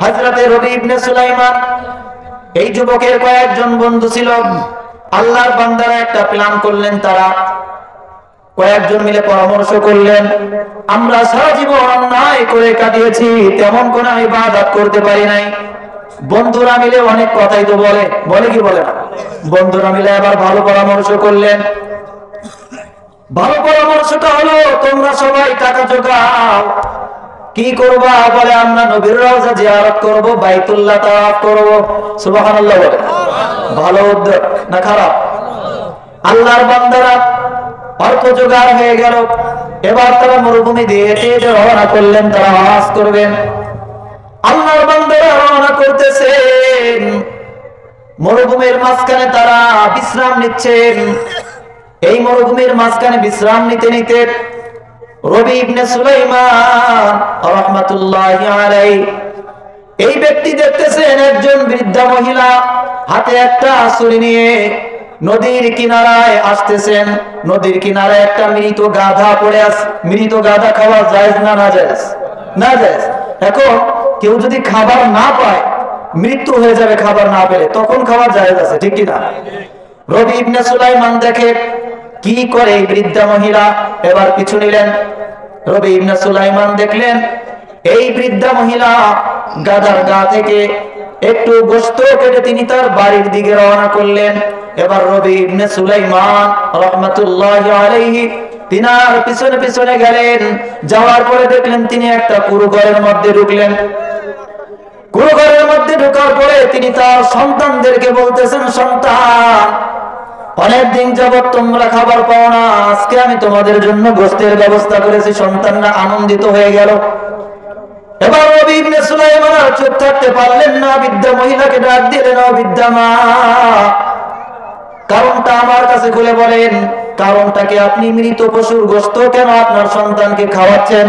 হযরতে রবি ইবনে সুলাইমান এই যুবকের কয়েকজন বন্ধু ছিল। আল্লাহর বান্দারা একটা প্ল্যান করলেন, তারা কয়েকজন মিলে পরামর্শ করলেন, আমরা সারা জীবন অন্যায় করে কাটিয়েছি, তেমন কোনো ইবাদত করতে পারি নাই। বন্ধুরা মিলে অনেক কথাই তো বলে কি বলে না। বন্ধুরা মিলে আবার ভালো পরামর্শ করলেন। ভালো পরামর্শটা হলো, তোমরা সবাই টাকা জোগাও। কি করবা? বলে আমরা নবীর রওজা জিয়ারত করব, বাইতুল্লাহ তাওয়াফ করব। সুবহানাল্লাহ বলে। ভালো উদ্যোগ না খারাপ? আল্লাহর বান্দারা অর্থ জোগাড় হয়ে গেল। এবার তারা মরুভূমি দিয়ে হেঁটে হেঁটে রওনা করলেন, তারা হজ করবেন। আল্লাহর বান্দারা রওনা করতেছেন, মরুভূমির মাঝখানে তারা বিশ্রাম নিচ্ছেন। এই মরুভূমির মাঝখানে বিশ্রাম নিতে নিতে রবি ইবনে সুলাইমান রাহমাতুল্লাহি আলাইহি এই ব্যক্তি দেখতেছেন একজন বৃদ্ধা মহিলা হাতে একটা ছুরি নিয়ে নদীর কিনারায় আসতেছেন। নদীর কিনারায় একটা মৃত গাধা পড়ে আছে। মৃত গাধা খাওয়া জায়েজ না না জায়েজ? না জায়েজ। এখন কেউ যদি খাবার না পায়, মৃত্যু হয়ে যাবে খাবার না পেলে, তখন খাবার জায়েজ আছে, ঠিক কি না? রবি ইবনে সুলাইমান দেখে কি করে এই বৃদ্ধা মহিলা, এবার পিছু নিলেন। রবি ইবনে সুলাইমান দেখলেন এই বৃদ্ধা মহিলা গাধার গা থেকে একটু গোশত কেটে তিনি তার বাড়ির দিকে রওনা করলেন। এবার রবি ইবনে সুলাইমান রাহমাতুল্লাহি আলাইহি তিনার পিছনে পিছনে গেলেন। যাওয়ার পরে দেখলেন তিনি একটা কুরু ঘরের মধ্যে ঢুকলেন। কুরু ঘরের মধ্যে ঢোকার পরে তিনি তার সন্তানদেরকে বলতেছেন, সন্তান, অনেকদিন যাবত তোমরা খাবার পাও না, আজকে আমি তোমাদের জন্য গোশতের ব্যবস্থা করেছি। সন্তানরা আনন্দিত হয়ে গেল। এবার রবি ইবনে সুলাইমান আর চুপ থাকতে পারলেন না, বৃদ্ধা মহিলাকে ডাক দিলেন, ও বৃদ্ধা মা, কারণটা আমার কাছে খুলে বলেন। কারণটা কি? আপনি মৃত পশুর গোশত কেন আপনার সন্তানকে খাওয়াচ্ছেন?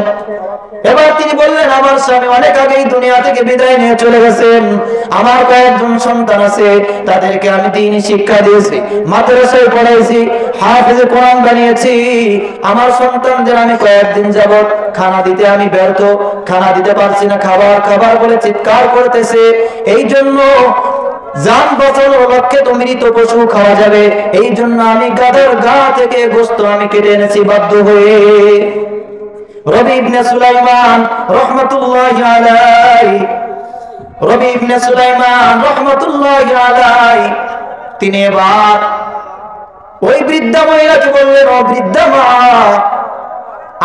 এবার তিনি বললেন, আমার স্বামী অনেক আগেই দুনিয়া থেকে বিদায় নিয়ে চলে গেছেন। আমার কয়েকজন সন্তান আছে, তাদেরকে আমি দ্বীনি শিক্ষা দিয়েছি, মাদ্রাসায় পড়াইছি, হাফেজে কোরআন বানিয়েছি। আমার সন্তানদের আমি কয়েকদিন যাবত খানা দিতে আমি ব্যর্থ, খানা দিতে পারছি না, খাবার খাবার বলে চিৎকার করতেছে। এই জন্য জান বাঁচানোর লক্ষ্যে তো মৃত পশু খাওয়া যাবে, এই জন্য আমি গাধার গা থেকে গোশত আমি কেটে এনেছি বাধ্য হয়ে। রবি ইবনে সুলাইমান রাহমাতুল্লাহি আলাইহি রবি ইবনে সুলাইমান রাহমাতুল্লাহি আলাইহি তিনি এবার ওই বৃদ্ধা মহিলাকে বললেন, ও বৃদ্ধা মা,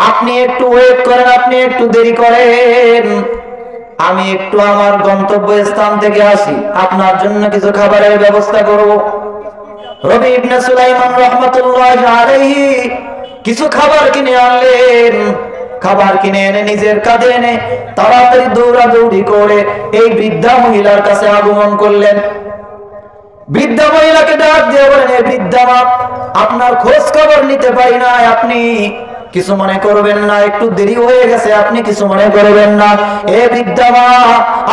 আপনি একটু ওয়েট করেন, আপনি একটু দেরি করেন, আমি একটু আমার গন্তব্য স্থান থেকে আসি, আপনার জন্য কিছু খাবারের ব্যবস্থা করব। রবি ইবনে সুলাইমান রাহমাতুল্লাহি আলাইহি কিছু খাবার কিনে আনলেন। খাবার কিনে এনে নিজের কাঁধে এনে তাড়াতাড়ি দৌড়াদৌড়ি করে এই বৃদ্ধা মহিলার কাছে আগমন করলেন। বৃদ্ধা মহিলাকে ডাক দিয়ে বলেন, বৃদ্ধা মা, আপনার খোঁজ খবর নিতে পারি না, আপনি কিছু মনে করবেন না, একটু দেরি হয়ে গেছে, আপনি কিছু মনে করবেন না। এ বৃদ্ধা মা,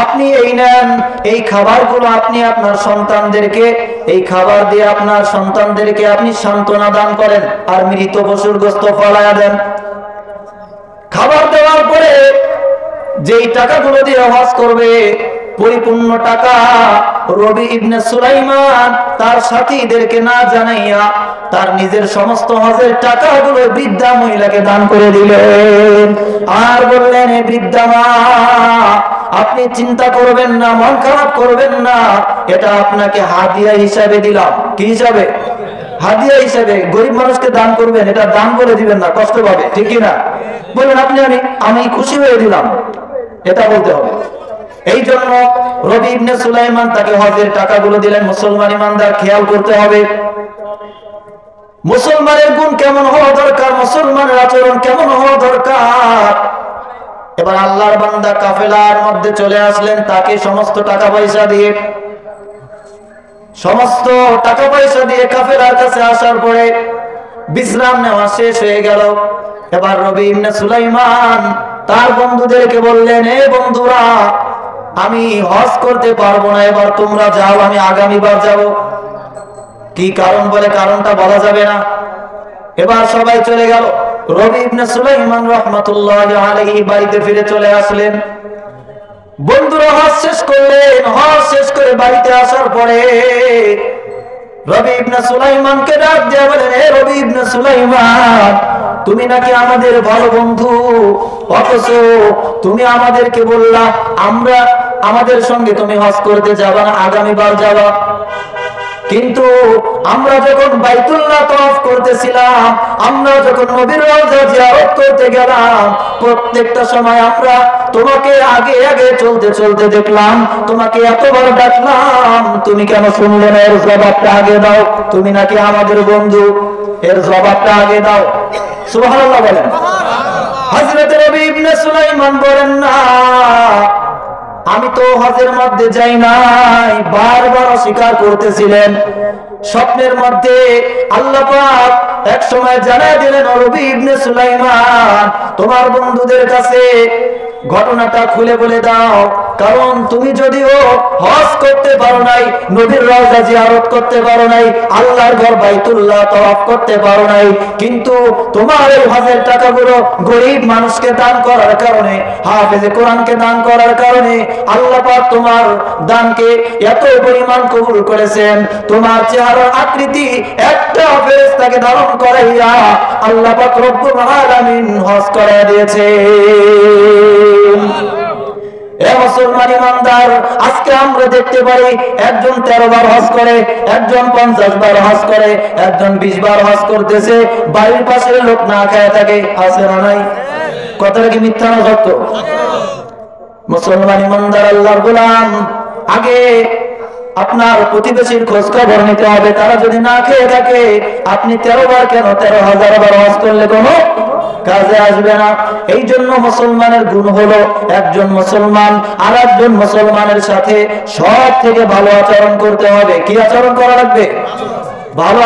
আপনি এই নেন, এই খাবারগুলো আপনি আপনার সন্তানদেরকে, এই খাবার দিয়ে আপনার সন্তানদেরকে আপনি সান্ত্বনা দান করেন আর মৃত পশুর গোশত ফলায়া দেন। খাবার দেওয়ার পরে যেই টাকাগুলো দিয়ে হজ করবে, পরিপূর্ণ টাকা রবি ইবনে সুলাইমান তার সাথীদেরকে না জানাইয়া তার নিজের সমস্ত হজের টাকাগুলো বৃদ্ধা মহিলাকে দান করে দিলেন। আর বললেন, হে বৃদ্ধা মা, আপনি চিন্তা করবেন না, মন খারাপ করবেন না, এটা আপনাকে হাদিয়া হিসাবে দিলাম। কি হিসাবে? হাদিয়া হিসাবে। গরিব মানুষকে দান করবেন, এটা দান করে দিবেন না, কষ্ট পাবে, ঠিক না? বলেন আপনি, আমি খুশি হয়ে দিলাম, এটা বলতে হবে। এই জন্য রবি ইবনে সুলাইমান তাকে হজের টাকাগুলো দিলেন। মুসলমান ইমানদার খেয়াল করতে হবে, মুসলমানের গুণ কেমন হওয়া দরকার, মুসলমানের আচরণ কেমন হওয়া দরকার। এবার আল্লাহর বান্দা কাফেলার মধ্যে চলে আসলেন, তাকে সমস্ত টাকা পয়সা দিয়ে কাফেলার কাছে আসার পরে বিশ্রাম নেওয়া শেষ হয়ে গেল। এবার রবি ইবনে সুলাইমান তার বন্ধুদেরকে বললেন, এ বন্ধুরা, আমি হজ করতে পারবো না, এবার তোমরা যাও, আমি আগামীবার যাব। কি কারণ? বলে কারণটা বলা যাবে না। এবার সবাই চলে গেল। রবি ইবনে সুলাইমান রাহমাতুল্লাহি আলাইহি বাড়িতে ফিরে চলে আসলেন। বন্ধুরা হজ শেষ করলেন। হজ শেষ করে বাড়িতে আসার পরে রবি ইবনে সুলাইমানকে ডাক দিয়ে বলেন, হে রবি ইবনে সুলাইমান, তুমি নাকি আমাদের ভালো বন্ধু, অথচ তুমি আমাদেরকে বললা আমাদের সঙ্গে তুমি হজ করতে যাবা না, আগামীবার যাবা। কিন্তু আমরা যখন বাইতুল্লাহ তওয়াফ করতেছিলাম, আমরা যখন নবীর রওজা জিয়ারত করতে গেলাম, প্রত্যেকটা সময় আমরা তোমাকে আগে আগে চলতে চলতে দেখলাম, তোমাকে এতবার ডাকলাম, তুমি কেন শুনলে না? এর জবাবটা আগে দাও, তুমি নাকি আমাদের বন্ধু, এর জবাবটা আগে দাও। সুবহানাল্লাহ বলেন। হযরত রবি ইবনে সুলাইমান বলেন, না, আমি তো হজের মধ্যে যাই নাই। বারবার অস্বীকার করতেছিলেন। স্বপ্নের মধ্যে আল্লাহ পাক এক সময় জানায় দিলেন, রবি ইবনে সুলাইমান, তোমার বন্ধুদের কাছে ঘটনাটা খুলে বলে দাও, কারণ তুমি যদিও হজ করতে পারো নাই, নবীর রওজা জিয়ারত করতে পারো নাই, আল্লাহর ঘর বাইতুল্লাহ তওয়াফ করতে পারো নাই, কিন্তু তোমার এই হজের টাকাগুলো গরিব মানুষকে দান করার কারণে, হাফেজে কোরআনকে দান করার কারণে আল্লাহ পাক তোমার দানকে এত পরিমাণ কবুল করেছেন। তোমার চেহারার আকৃতি একটা ফেরেশতাকে ধারণ করাইয়া আল্লাহ পাক রব্বুল আলামিন হজ করায় দিয়েছে। এ মুসলমান ইমানদার, আজকে আমরা দেখতে পারি একজন 13 বার হজ করে, একজন 50 বার হজ করে, একজন 20 বার হজ করতেছে, বাড়ির পাশের লোক না খায় থাকে। আছে না নাই? কথাটা কি মিথ্যা না সত্য? মুসলমান ইমানদার আল্লাহর গোলাম, আগে আপনার প্রতিবেশীর খোঁজ খবর নিতে হবে। তারা যদি না খেয়ে থাকে, আপনি 13 বার কেন 13,000 বার হজ করলে কোনো কাজে আসবে না। এই জন্য মুসলমানের গুণ হলো, একজন মুসলমান আর একজন মুসলমানের সাথে সব থেকে ভালো আচরণ করতে হবে। কি আচরণ করা লাগবে? ভালো